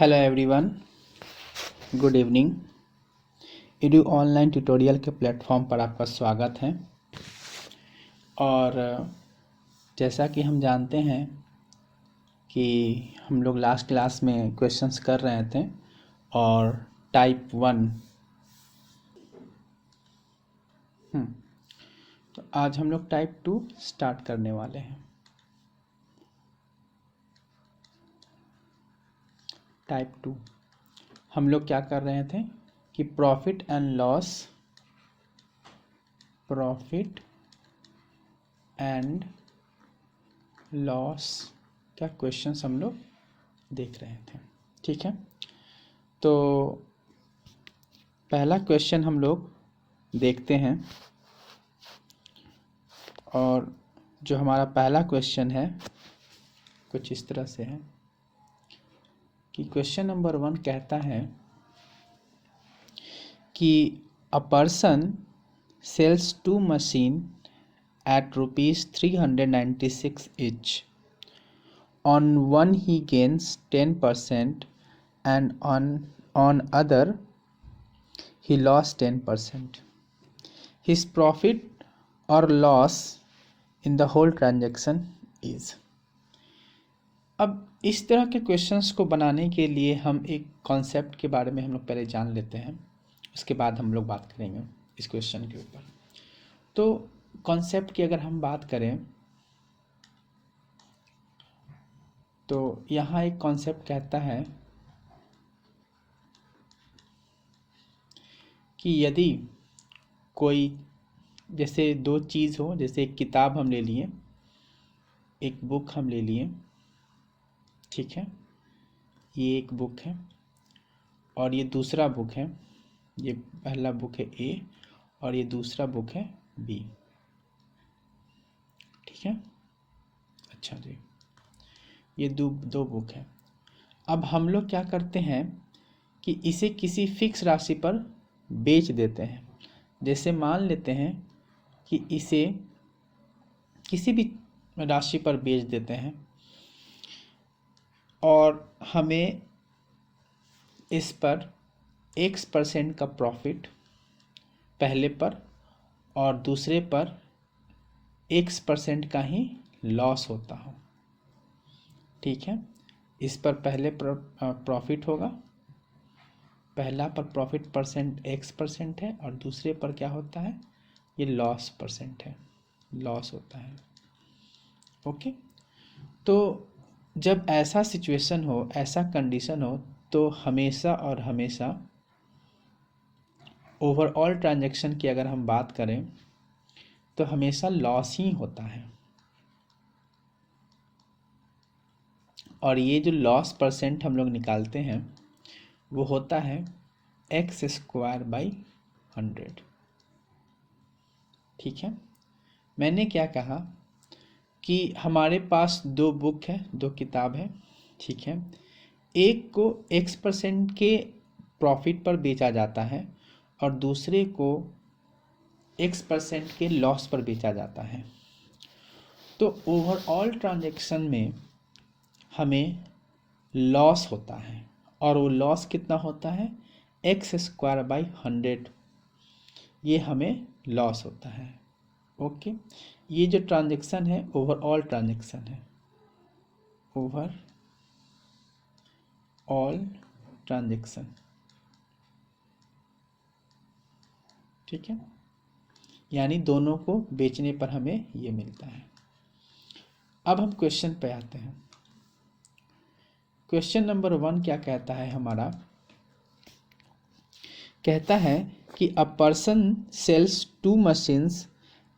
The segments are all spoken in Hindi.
Hello everyone, good evening. Edu online tutorial के प्लेटफॉर्म पर आपका स्वागत है। और जैसा कि हम जानते हैं कि हम लोग लास्ट क्लास में क्वेश्चंस कर रहे थे और टाइप 1 तो आज हम लोग टाइप 2 स्टार्ट करने वाले हैं। टाइप 2 हम लोग क्या कर रहे थे कि प्रॉफिट एंड लॉस क्या क्वेश्चंस हम लोग देख रहे थे। ठीक है, तो पहला क्वेश्चन हम लोग देखते हैं। और जो हमारा पहला क्वेश्चन है कुछ इस तरह से है कि क्वेश्चन नंबर 1 कहता है कि a person sells 2 machine at rupees 396 each. On one he gains 10% and on other he lost 10%. His profit or loss in the whole transaction is. अब इस तरह के क्वेश्चंस को बनाने के लिए हम एक कॉन्सेप्ट के बारे में हम लोग पहले जान लेते हैं, उसके बाद हम लोग बात करेंगे इस क्वेश्चन के ऊपर। तो कॉन्सेप्ट की अगर हम बात करें तो यहाँ एक कॉन्सेप्ट कहता है कि यदि कोई जैसे दो चीज़ हो, जैसे एक किताब हम ले लिए, एक बुक हम ले लिए, ठीक है, ये एक बुक है और ये दूसरा बुक है। ये पहला बुक है ए और ये दूसरा बुक है बी। ठीक है, अच्छा जी, ये दो बुक है। अब हम लोग क्या करते हैं कि इसे किसी फिक्स राशि पर बेच देते हैं। जैसे मान लेते हैं कि इसे किसी भी राशि पर बेच देते हैं और हमें इस पर X% का प्रॉफिट पहले पर और दूसरे पर X% का ही लॉस होता हो। ठीक है, इस पर पहले प्रॉफिट होगा, पहला पर प्रॉफिट परसेंट X% है और दूसरे पर क्या होता है, ये लॉस परसेंट है, लॉस होता है। ओके, तो जब ऐसा सिचुएशन हो, ऐसा कंडीशन हो, तो हमेशा और हमेशा ओवरऑल ट्रांजैक्शन की अगर हम बात करें तो हमेशा लॉस ही होता है। और ये जो लॉस परसेंट हम लोग निकालते हैं वो होता है x²/100। ठीक है, मैंने क्या कहा कि हमारे पास दो बुक है, दो किताब है। ठीक है, एक को X% के प्रॉफिट पर बेचा जाता है और दूसरे को X% के लॉस पर बेचा जाता है। तो ओवरऑल ट्रांजैक्शन में हमें लॉस होता है और वो लॉस कितना होता है, x²/100, ये हमें लॉस होता है। ओके, ये जो ट्रांजैक्शन है ओवरऑल ट्रांजैक्शन है, ओवरऑल ट्रांजैक्शन। ठीक है, यानी दोनों को बेचने पर हमें ये मिलता है। अब हम क्वेश्चन पे आते हैं। क्वेश्चन नंबर 1 क्या कहता है हमारा, कहता है कि a person sells 2 machines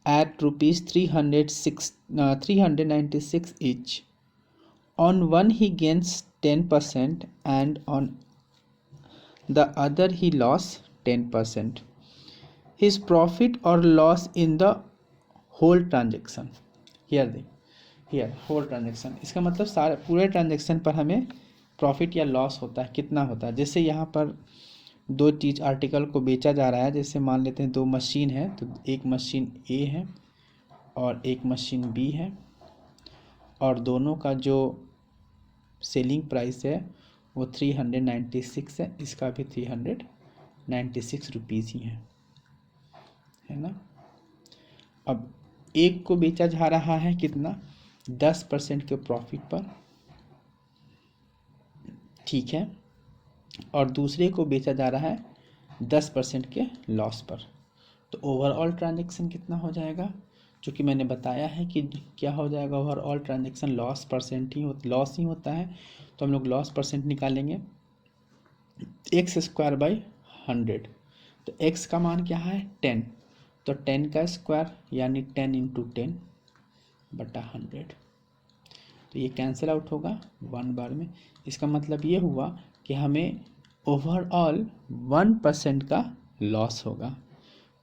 at rupees 396 each. On one he gains 10% and on the other he lost 10%. His profit or loss in the whole transaction. Here whole transaction, इसका मतलब सारे पूरे ट्रांजेक्शन पर हमें प्रॉफिट या लॉस होता है, कितना होता है। जैसे यहाँ पर दो चीज़ आर्टिकल को बेचा जा रहा है, जैसे मान लेते हैं दो मशीन है, तो एक मशीन ए है और एक मशीन बी है और दोनों का जो सेलिंग प्राइस है वो 396 है, इसका भी 396 रुपीज़ ही है ना। अब एक को बेचा जा रहा है कितना, 10% के प्रॉफिट पर, ठीक है, और दूसरे को बेचा जा रहा है 10% के लॉस पर। तो ओवरऑल ट्रांजैक्शन कितना हो जाएगा, जो कि मैंने बताया है कि क्या हो जाएगा, ओवरऑल ट्रांजैक्शन लॉस ही होता है। तो हम लोग लॉस परसेंट निकालेंगे, x²/100। तो x का मान क्या है 10, तो 10 का स्क्वायर यानी 10 × 10/100। तो ये कैंसिल आउट होगा 1 बार में। इसका मतलब ये हुआ कि हमें ओवरऑल 1% का लॉस होगा।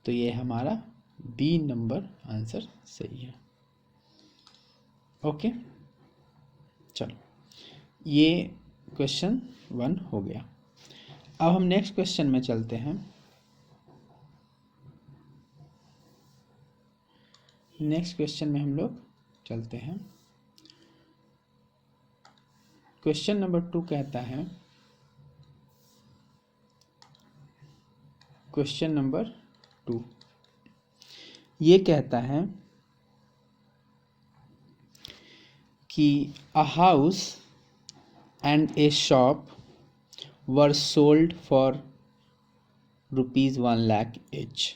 तो ये हमारा बी नंबर आंसर सही है। ओके, चलो ये क्वेश्चन 1 हो गया। अब हम नेक्स्ट क्वेश्चन में चलते हैं। नेक्स्ट क्वेश्चन में हम लोग चलते हैं। क्वेश्चन नंबर 2 कहता है, क्वेश्चन नंबर 2 ये कहता है कि a house and A shop were sold for ₹1 lakh each.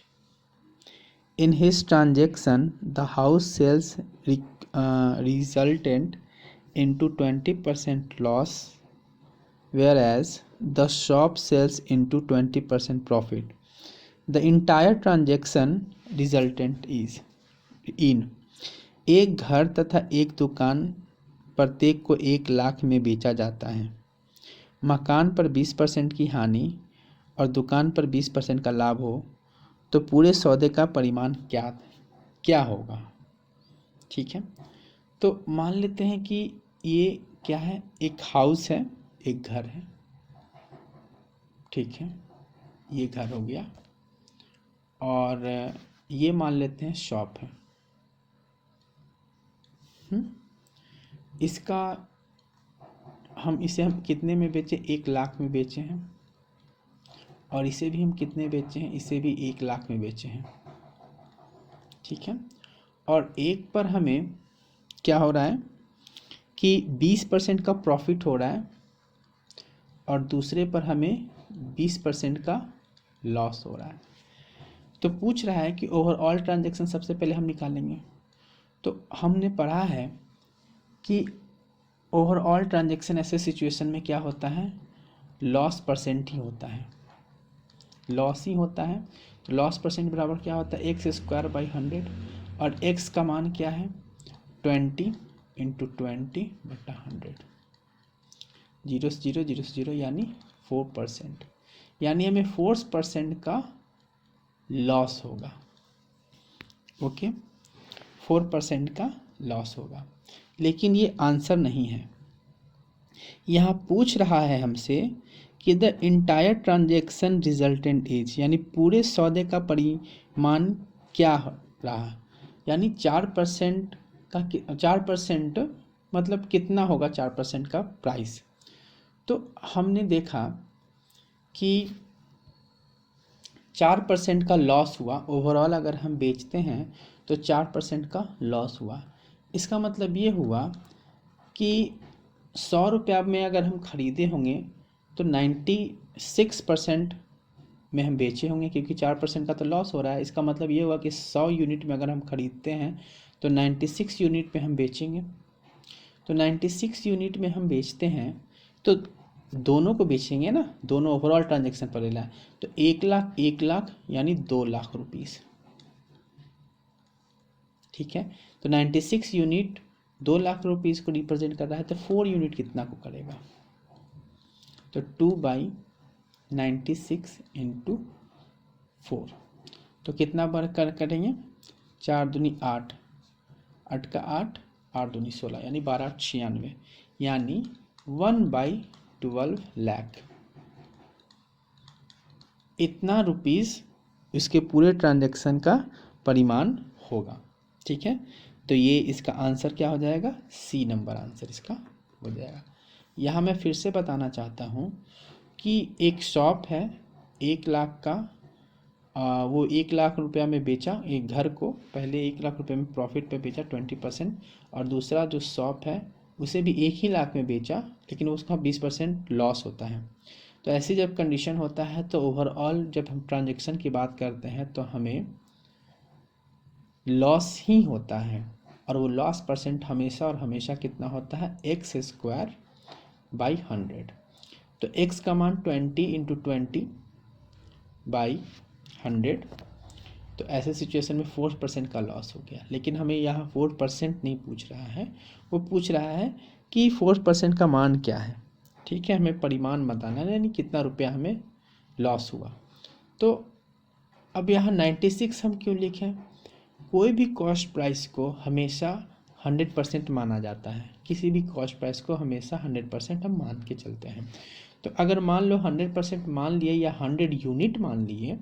In his transaction, the house sales resulted into 20% loss, whereas the shop sells into 20% profit. The entire transaction resultant is in एक घर तथा एक दुकान प्रत्येक को 1 लाख में बेचा जाता है। मकान पर 20% की हानि और दुकान पर 20% का लाभ हो तो पूरे सौदे का परिमाण क्या होगा। ठीक है, तो मान लेते हैं कि ये क्या है, एक हाउस है, एक घर है, ठीक है, ये घर हो गया, और ये मान लेते हैं शॉप है। इसका हम कितने में बेचे, 1 लाख में बेचे हैं, और इसे भी हम कितने बेचे हैं, इसे भी 1 लाख में बेचे हैं, ठीक है। और एक पर हमें क्या हो रहा है कि 20% का प्रॉफिट हो रहा है, और दूसरे पर हमें 20% का लॉस हो रहा है। तो पूछ रहा है कि ओवरऑल ट्रांजैक्शन सबसे पहले हम निकालेंगे। तो हमने पढ़ा है कि ओवरऑल ट्रांजैक्शन ऐसे सिचुएशन में क्या होता है, लॉस परसेंट ही होता है, लॉस ही होता है। तो लॉस परसेंट बराबर क्या होता है, x²/100, और x का मान क्या है 20 × 20/100, 0 से 0 0 से 0 यानी 4%, यानी हमें 4% का लॉस होगा। ओके, 4% का लॉस होगा। लेकिन ये आंसर नहीं है, यहाँ पूछ रहा है हमसे कि the entire transaction resultant is, यानी पूरे सौदे का परिमाण क्या रहा, यानी 4% का 4% मतलब कितना होगा 4% का प्राइस। तो हमने देखा कि 4% का लॉस हुआ, ओवरऑल अगर हम बेचते हैं तो 4% का लॉस हुआ। इसका मतलब ये हुआ कि 100 रुपया में अगर हम ख़रीदे होंगे तो 96% में हम बेचे होंगे, क्योंकि 4% का तो लॉस हो रहा है। इसका मतलब ये हुआ कि 100 यूनिट में अगर हम ख़रीदते हैं तो 96 यूनिट में हम बेचेंगे। तो 96 यूनिट में हम बेचते हैं तो दोनों को बेचेंगे ना, दोनों ओवरऑल ट्रांजैक्शन पर ले रहा है, तो 1 लाख यानी 2 लाख रुपीस, ठीक है। तो 96 यूनिट 2 लाख रुपीस को रिप्रेजेंट कर रहा है, तो 4 यूनिट कितना को करेगा, तो 2/96 × 4, तो कितना बार करेंगे, 4 दूनी 8, 8 का 8, 8 दूनी 16, यानी 12 8 96, यानी 1/12 लाख, इतना रुपीस इसके पूरे ट्रांजैक्शन का परिमाण होगा, ठीक है। तो ये इसका आंसर क्या हो जाएगा, सी नंबर आंसर इसका हो जाएगा। यहाँ मैं फिर से बताना चाहता हूँ कि एक शॉप है, 1 लाख का, वो 1 लाख रुपया में बेचा एक घर को, पहले 1 लाख रुपये में प्रॉफिट पे बेचा 20%, और दूसरा जो शॉप है उसे भी 1 ही लाख में बेचा, लेकिन उसका 20% लॉस होता है। तो ऐसी जब कंडीशन होता है तो ओवरऑल जब हम ट्रांजेक्शन की बात करते हैं तो हमें लॉस ही होता है, और वो लॉस परसेंट हमेशा और हमेशा कितना होता है, x²/100। तो x का मान 20×20/100। तो ऐसे सिचुएशन में 4% का लॉस हो गया, लेकिन हमें यहाँ 4% नहीं पूछ रहा है, वो पूछ रहा है कि 4% का मान क्या है। ठीक है, हमें परिमाण बताना है, यानी कितना रुपया हमें लॉस हुआ। तो अब यहाँ 96 हम क्यों लिखें? कोई भी कॉस्ट प्राइस को हमेशा 100% माना जाता है, किसी भी कॉस्ट प्राइस को हमेशा 100% हम मान के चलते हैं। तो अगर मान लो 100% मान लिए या 100 यूनिट मान लिए,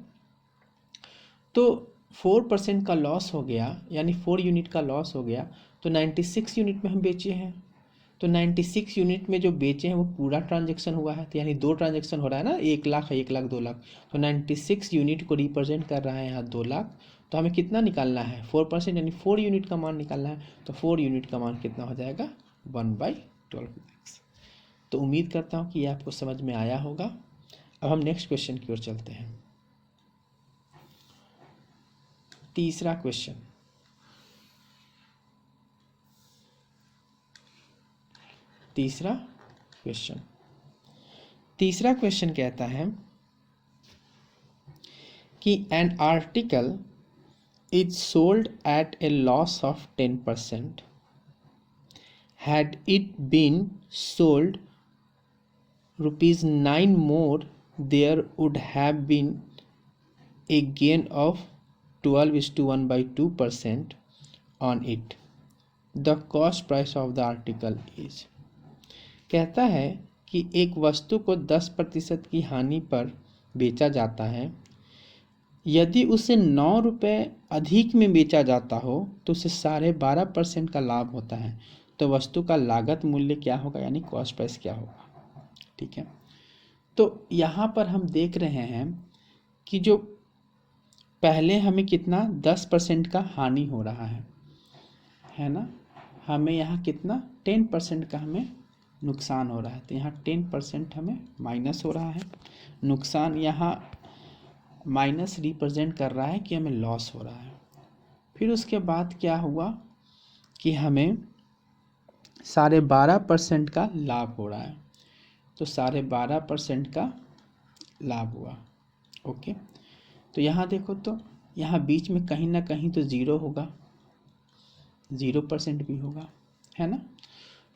तो 4% का लॉस हो गया, यानी 4 यूनिट का लॉस हो गया। तो 96 यूनिट में हम बेचे हैं, तो 96 यूनिट में जो बेचे हैं वो पूरा ट्रांजेक्शन हुआ है, तो यानी 2 ट्रांजेक्शन हो रहा है ना, 1 लाख 1 लाख 2 लाख। तो 96 यूनिट को रिप्रेजेंट कर रहा है यहाँ 2 लाख। तो हमें कितना निकालना है, 4%, यानी 4 यूनिट का मान निकालना है। तो 4 यूनिट का मान कितना हो जाएगा, 1/12 lakhs। तो उम्मीद करता हूँ कि ये आपको समझ में आया होगा। अब हम नेक्स्ट क्वेश्चन की ओर चलते हैं। तीसरा क्वेश्चन, तीसरा क्वेश्चन कहता है कि an article is sold at A loss of 10%, had it been sold ₹9 more, there would have been a gain of 12:1/2% on it. The cost price of the article is। कहता है कि एक वस्तु को 10% की हानि पर बेचा जाता है, यदि उसे 9 रुपये अधिक में बेचा जाता हो तो उसे 12.5% का लाभ होता है। तो वस्तु का लागत मूल्य क्या होगा, यानी कॉस्ट प्राइस क्या होगा। ठीक है, तो यहाँ पर हम देख रहे हैं कि जो पहले हमें कितना 10% का हानि हो रहा है ना, हमें यहाँ कितना 10% का हमें नुकसान हो रहा है। तो यहाँ 10% हमें माइनस हो रहा है, नुकसान यहाँ माइनस रिप्रेजेंट कर रहा है कि हमें लॉस हो रहा है। फिर उसके बाद क्या हुआ कि हमें 12.5% का लाभ हो रहा है। तो 12.5% का लाभ हुआ। ओके, तो यहाँ देखो, तो यहाँ बीच में कहीं ना कहीं तो ज़ीरो होगा, 0% भी होगा, है ना।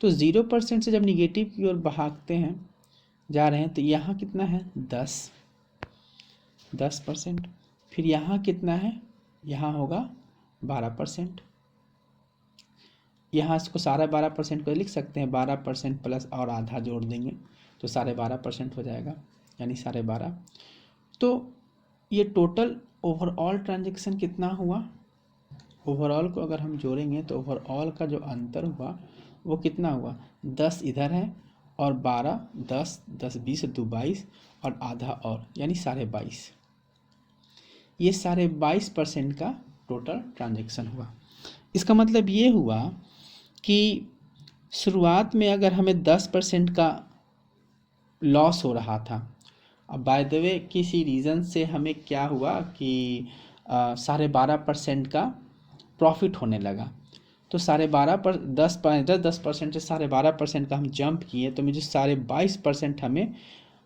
तो 0% से जब निगेटिव की ओर भागते हैं जा रहे हैं, तो यहाँ कितना है 10%। फिर यहाँ कितना है, यहाँ होगा 12%। यहाँ इसको 12.5% को लिख सकते हैं, 12% प्लस और आधा जोड़ देंगे तो 12.5% हो जाएगा, यानी 12.5। तो ये टोटल ओवरऑल ट्रांजेक्शन कितना हुआ, ओवरऑल को अगर हम जोड़ेंगे तो ओवरऑल का जो अंतर हुआ वो कितना हुआ, 10 इधर है और 12, 10, 10, 20, 2, 22 और आधा और, यानी 22.5। ये 22.5% का टोटल ट्रांजेक्शन हुआ। इसका मतलब ये हुआ कि शुरुआत में अगर हमें 10% का लॉस हो रहा था, अब बाय द वे किसी रीज़न से हमें क्या हुआ कि 12.5% का प्रॉफिट होने लगा। तो 10% से 12.5% का हम जंप किए, तो मुझे 22.5% हमें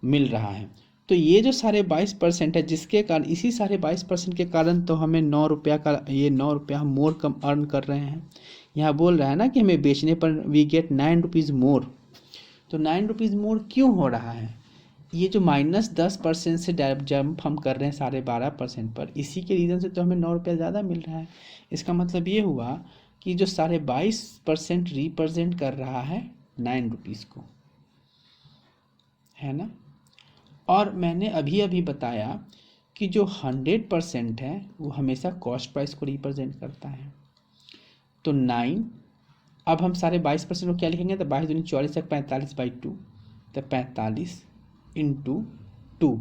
मिल रहा है। तो ये जो 22.5% है, जिसके कारण, इसी 22.5% के कारण तो हमें 9 रुपया का, ये 9 रुपया हम मोर कम अर्न कर रहे हैं। यहाँ बोल रहा है ना कि हमें बेचने पर वी गेट 9 रुपीज़ मोर। तो 9 रुपीज़ मोर क्यों हो रहा है, ये जो -10% से जंप हम कर रहे हैं 12.5% पर, इसी के रीज़न से तो हमें 9 रुपया ज़्यादा मिल रहा है। इसका मतलब ये हुआ कि जो 22.5% रिप्रेजेंट कर रहा है 9 रुपीज़ को, है ना। और मैंने अभी अभी बताया कि जो 100% है वो हमेशा कॉस्ट प्राइस को रिप्रेजेंट करता है। तो 9 अब हम सारे 22% को क्या लिखेंगे, तो 22 दूनी 44 तक 45/2, तो 45 × 2,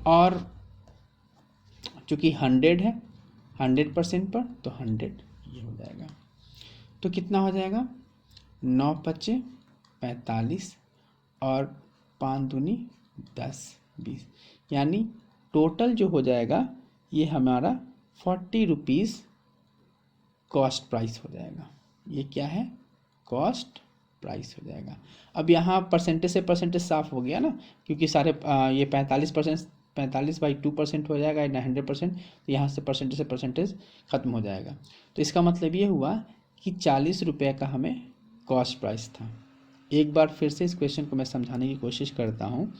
और चूँकि 100 है 100% पर, तो 100 ये हो जाएगा। तो कितना हो जाएगा, 9 × 5 = 45 और 5 दूनी 10 20, यानी टोटल जो हो जाएगा ये हमारा 40 रुपीज़ कॉस्ट प्राइस हो जाएगा। ये क्या है, कॉस्ट प्राइस हो जाएगा। अब यहाँ परसेंटेज से परसेंटेज साफ हो गया ना, क्योंकि सारे ये 45/2% हो जाएगा ना 100%, तो यहाँ से परसेंटेज ख़त्म हो जाएगा। तो इसका मतलब ये हुआ कि 40 रुपये का हमें कॉस्ट प्राइस था। एक बार फिर से इस क्वेश्चन को मैं समझाने की कोशिश करता हूँ।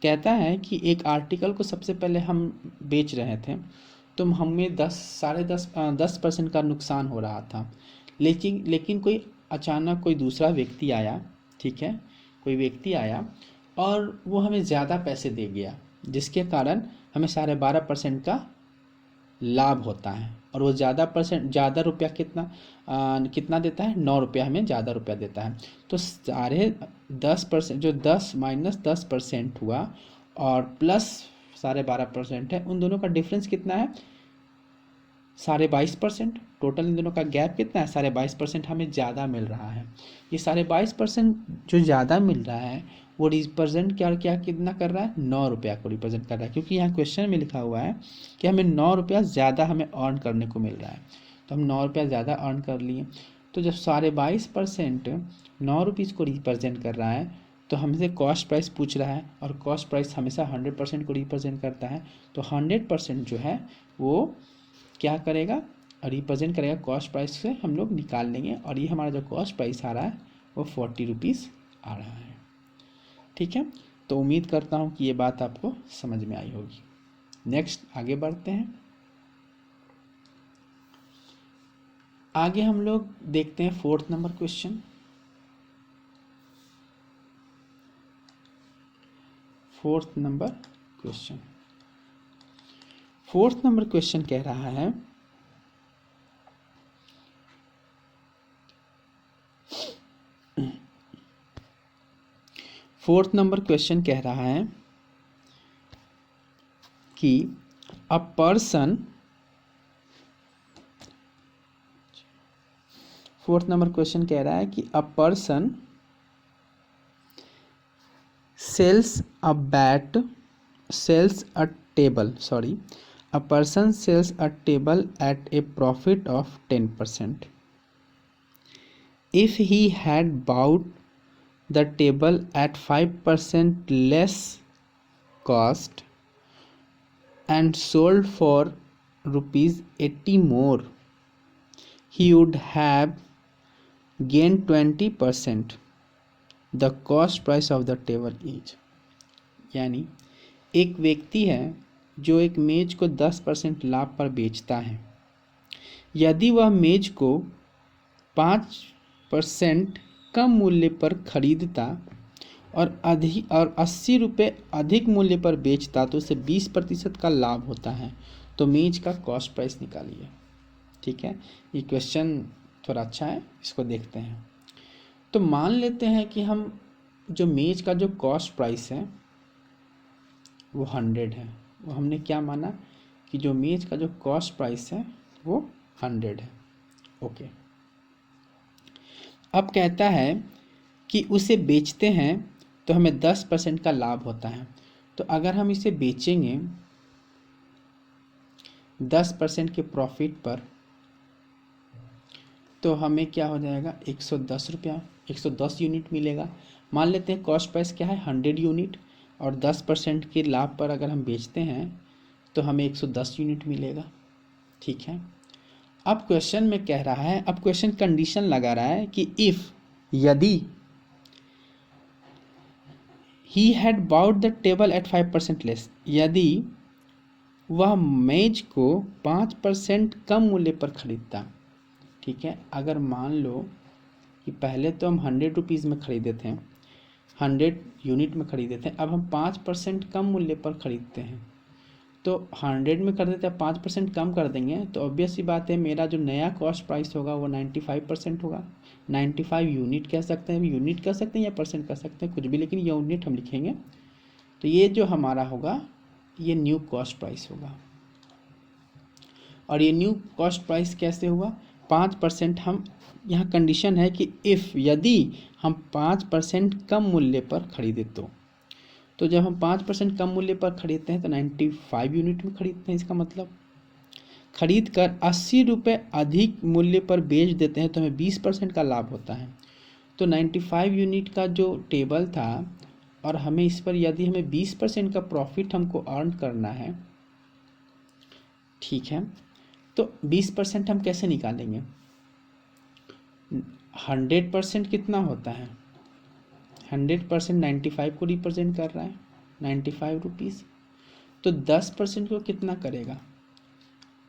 कहता है कि एक आर्टिकल को सबसे पहले हम बेच रहे थे, तो हमें 10% का नुकसान हो रहा था, लेकिन कोई अचानक कोई दूसरा व्यक्ति आया, ठीक है, कोई व्यक्ति आया और वो हमें ज़्यादा पैसे दे गया, जिसके कारण हमें 12.5% का लाभ होता है। और वो ज़्यादा रुपया कितना देता है, 9 रुपया हमें ज़्यादा रुपया देता है। तो 10% जो 10 - 10% हुआ और प्लस 12.5% है, उन दोनों का डिफरेंस कितना है, 22.5%। टोटल इन दोनों का गैप कितना है, 22.5% हमें ज़्यादा मिल रहा है। ये 22.5% जो ज़्यादा मिल रहा है वो रिप्रेजेंट क्या कितना कर रहा है, 9 रुपया को रिप्रेजेंट कर रहा है, क्योंकि यहाँ क्वेश्चन में लिखा हुआ है कि हमें 9 रुपया ज़्यादा हमें अर्न करने को मिल रहा है। तो हम 9 रुपया ज़्यादा अर्न कर लिए। तो जब 22.5% 9 रुपीज़ को रिप्रेजेंट कर रहा है, तो हमसे कॉस्ट प्राइस पूछ रहा है, और कॉस्ट प्राइस हमेशा 100% को रिप्रेजेंट करता है। तो 100% जो है वो क्या करेगा, रिप्रेजेंट करेगा कॉस्ट प्राइस से हम लोग निकाल लेंगे, और ये हमारा जो कॉस्ट प्राइस आ रहा है वो 40 रुपीज़ आ रहा है। ठीक है, तो उम्मीद करता हूँ कि ये बात आपको समझ में आई होगी। नेक्स्ट आगे बढ़ते हैं। आगे हम लोग देखते हैं 4th number question. 4th number question कह रहा है कि a person 4th number question कह रहा है कि a person sells a table at a profit of 10%. If he had bought the table at 5% less cost and sold for ₹80 more, he would have gained 20%. The cost price of the table is, यानी एक व्यक्ति है जो एक मेज को 10% लाभ पर बेचता है। यदि वह मेज को 5% कम मूल्य पर खरीदता और 80 रुपये अधिक मूल्य पर बेचता, तो उसे 20% का लाभ होता है। तो मेज का कॉस्ट प्राइस निकालिए। ठीक है, ये क्वेश्चन थोड़ा अच्छा है, इसको देखते हैं। तो मान लेते हैं कि हम जो मेज का जो कॉस्ट प्राइस है वो 100 है। वो हमने क्या माना कि जो मेज का जो कॉस्ट प्राइस है वो 100 है। ओके, अब कहता है कि उसे बेचते हैं तो हमें 10% का लाभ होता है। तो अगर हम इसे बेचेंगे 10% के प्रॉफिट पर, तो हमें क्या हो जाएगा, 110 रुपया, 110 यूनिट मिलेगा। मान लेते हैं कॉस्ट प्राइस क्या है, 100 यूनिट, और 10% के लाभ पर अगर हम बेचते हैं तो हमें 110 यूनिट मिलेगा। ठीक है, अब क्वेश्चन में कह रहा है, अब क्वेश्चन कंडीशन लगा रहा है कि इफ़, यदि he had bought the table at 5% less, यदि वह मेज को 5% कम मूल्य पर खरीदता। ठीक है, अगर मान लो कि पहले तो हम 100 रुपीज़ में ख़रीदे थे, 100 यूनिट में ख़रीदे थे, अब हम 5% कम मूल्य पर ख़रीदते हैं, तो 100 में कर देते हैं, 5% कम कर देंगे तो ऑब्वियस सी बात है मेरा जो नया कॉस्ट प्राइस होगा वो 95% होगा। 95 यूनिट कह सकते हैं, यूनिट कह सकते हैं या परसेंट कह सकते हैं, कुछ भी, लेकिन यूनिट हम लिखेंगे। तो ये जो हमारा होगा ये न्यू कॉस्ट प्राइस होगा। और ये न्यू कॉस्ट प्राइस कैसे हुआ? 5% हम, यहाँ कंडीशन है कि इफ़, यदि हम 5% कम मूल्य पर खरीदे तो जब हम 5% कम मूल्य पर खरीदते हैं तो 95 यूनिट में खरीदते हैं। इसका मतलब खरीद कर 80 रुपये अधिक मूल्य पर बेच देते हैं तो हमें 20% का लाभ होता है। तो 95 यूनिट का जो टेबल था और हमें इस पर यदि हमें 20% का प्रॉफिट हमको अर्न करना है, ठीक है, तो 20% हम कैसे निकालेंगे? 100% कितना होता है? 100% 95 को रिप्रेजेंट कर रहा है, 95 रुपीज़। तो 10% को कितना करेगा?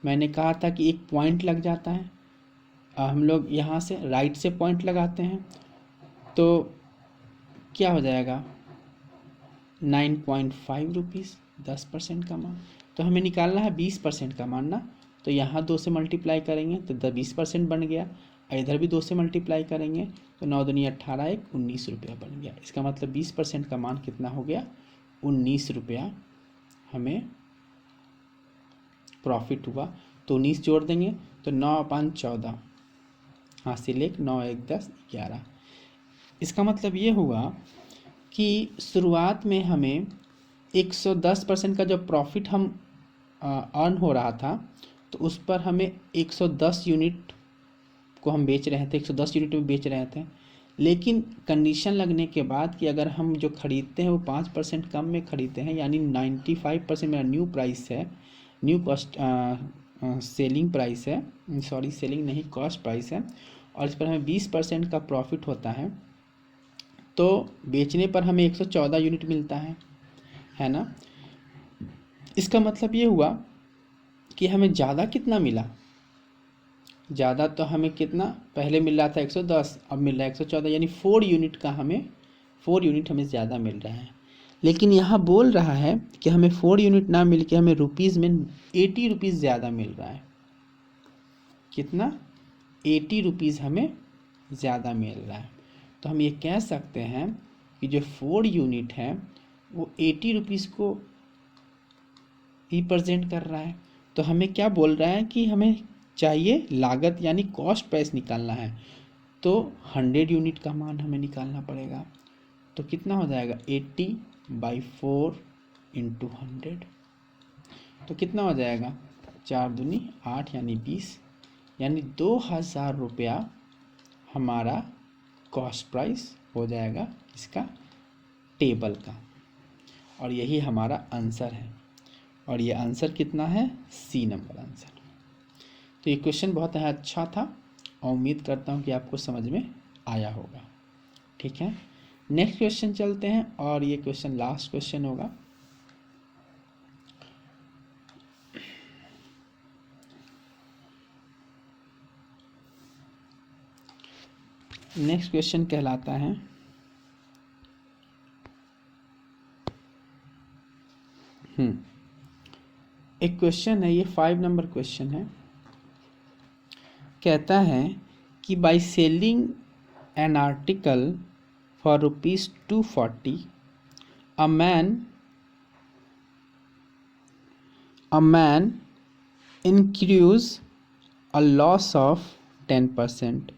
मैंने कहा था कि एक पॉइंट लग जाता है, हम लोग यहाँ से राइट से पॉइंट लगाते हैं तो क्या हो जाएगा? 9.5 रुपीज़ 10% का मान। तो हमें निकालना है 20% का मान ना, तो यहाँ 2 से मल्टीप्लाई करेंगे तो 20% बन गया, इधर भी 2 से मल्टीप्लाई करेंगे तो 9 दूनी 18, 19 रुपया बन गया। इसका मतलब 20% का मान कितना हो गया? 19 रुपया हमें प्रॉफिट हुआ। तो 19 जोड़ देंगे तो 9/14, हासिल 1, 9 1 10 11। इसका मतलब ये हुआ कि शुरुआत में हमें 110% का जो प्रॉफिट हम अर्न हो रहा था तो उस पर हमें 110 यूनिट को हम बेच रहे थे, 110 यूनिट में बेच रहे थे। लेकिन कंडीशन लगने के बाद कि अगर हम जो ख़रीदते हैं वो 5% कम में ख़रीदते हैं, यानी 95% मेरा न्यू प्राइस है, न्यू कॉस्ट सेलिंग प्राइस है, सॉरी सेलिंग नहीं कॉस्ट प्राइस है, और इस पर हमें 20% का प्रॉफिट होता है तो बेचने पर हमें 114 यूनिट मिलता है ना। इसका मतलब ये हुआ कि हमें ज़्यादा कितना मिला? ज़्यादा तो हमें कितना पहले मिल रहा था 110, अब मिल रहा है 114, यानी 4 यूनिट का हमें 4 यूनिट हमें ज़्यादा मिल रहा है। लेकिन यहाँ बोल रहा है कि हमें 4 यूनिट ना मिल के हमें रुपीज़ में 80 रुपीज़ ज़्यादा मिल रहा है। कितना? 80 रुपीज़ हमें ज़्यादा मिल रहा है। तो हम ये कह सकते हैं कि जो 4 यूनिट है वो 80 रुपीज़ को रिप्रेजेंट कर रहा है। तो हमें क्या बोल रहा है कि हमें चाहिए लागत यानी कॉस्ट प्राइस निकालना है, तो 100 यूनिट का मान हमें निकालना पड़ेगा। तो कितना हो जाएगा? 80/4 × 100, तो कितना हो जाएगा? 4 दूनी 8 यानी 20, यानी 2000 रुपया हमारा कॉस्ट प्राइस हो जाएगा इसका टेबल का। और यही हमारा आंसर है, और ये आंसर कितना है? C number answer. तो ये क्वेश्चन बहुत अच्छा था और उम्मीद करता हूँ कि आपको समझ में आया होगा। ठीक है, नेक्स्ट क्वेश्चन चलते हैं, और ये क्वेश्चन लास्ट क्वेश्चन होगा। नेक्स्ट क्वेश्चन कहलाता है एक क्वेश्चन है, ये 5 नंबर क्वेश्चन है। कहता है कि by selling an article for ₹240 a man incurs a loss of 10%.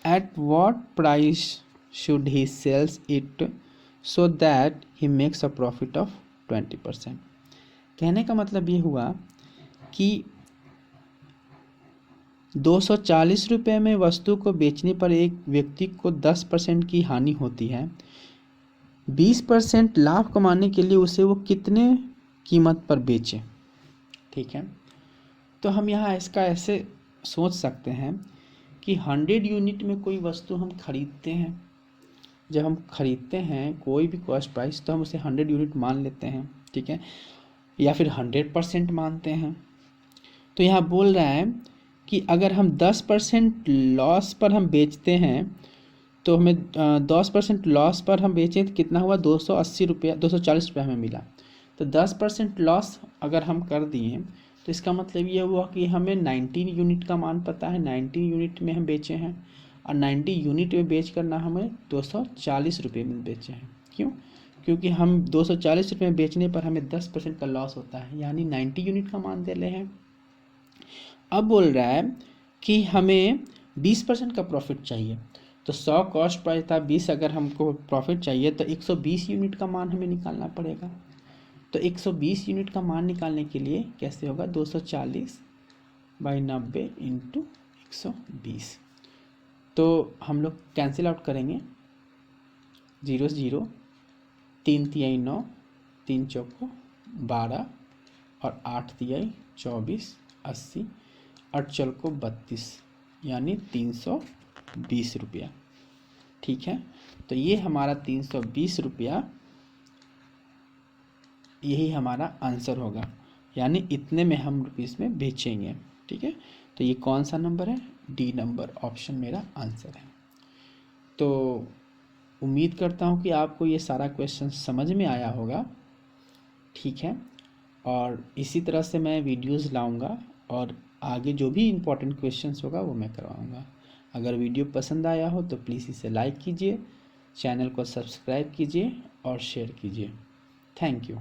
At what price should he sells it so that he makes a profit of 20%? कहने का मतलब ये हुआ कि 240 रुपये में वस्तु को बेचने पर एक व्यक्ति को 10% की हानि होती है। 20% लाभ कमाने के लिए उसे वो कितने कीमत पर बेचे? ठीक है, तो हम यहाँ इसका ऐसे सोच सकते हैं कि 100 यूनिट में कोई वस्तु हम खरीदते हैं। जब हम खरीदते हैं कोई भी कॉस्ट प्राइस तो हम उसे 100 यूनिट मान लेते हैं, ठीक है, या फिर 100% मानते हैं। तो यहाँ बोल रहा है कि अगर हम 10% लॉस पर हम बेचते हैं तो हमें 10% लॉस पर हम बेचें तो कितना हुआ? 280 रुपया, 240 रुपया हमें मिला। तो 10% लॉस अगर हम कर दिए तो इसका मतलब ये हुआ कि हमें 19 यूनिट का मान पता है, 19 यूनिट में हम बेचे हैं और 90 यूनिट में बेच करना हमें 240 रुपये में बेचे हैं। क्यों? क्योंकि हम 240 रुपये में बेचने पर हमें 10% का लॉस होता है, यानी 90 यूनिट का मान दे रहे हैं। अब बोल रहा है कि हमें 20% का प्रॉफिट चाहिए, तो 100 कॉस्ट प्राइस था, 20 अगर हमको प्रॉफिट चाहिए तो 120 यूनिट का मान हमें निकालना पड़ेगा। तो 120 यूनिट का मान निकालने के लिए कैसे होगा, 240/90 इंटू 120। तो हम लोग कैंसिल आउट करेंगे, 0 0, 3 तिहाई 9, 3 चौको 12 और 8 तिहाई 24, 80, 8 चल को 32, यानी 320 रुपया। ठीक है, तो ये हमारा 320 रुपया, यही हमारा आंसर होगा, यानी इतने में हम रुपीस में बेचेंगे। ठीक है, तो ये कौन सा नंबर है, डी नंबर ऑप्शन मेरा आंसर है। तो उम्मीद करता हूँ कि आपको ये सारा क्वेश्चन समझ में आया होगा। ठीक है, और इसी तरह से मैं वीडियोस लाऊंगा और आगे जो भी इम्पोर्टेंट क्वेश्चंस होगा वो मैं करवाऊंगा। अगर वीडियो पसंद आया हो तो प्लीज़ इसे लाइक कीजिए, चैनल को सब्सक्राइब कीजिए और शेयर कीजिए। Thank you.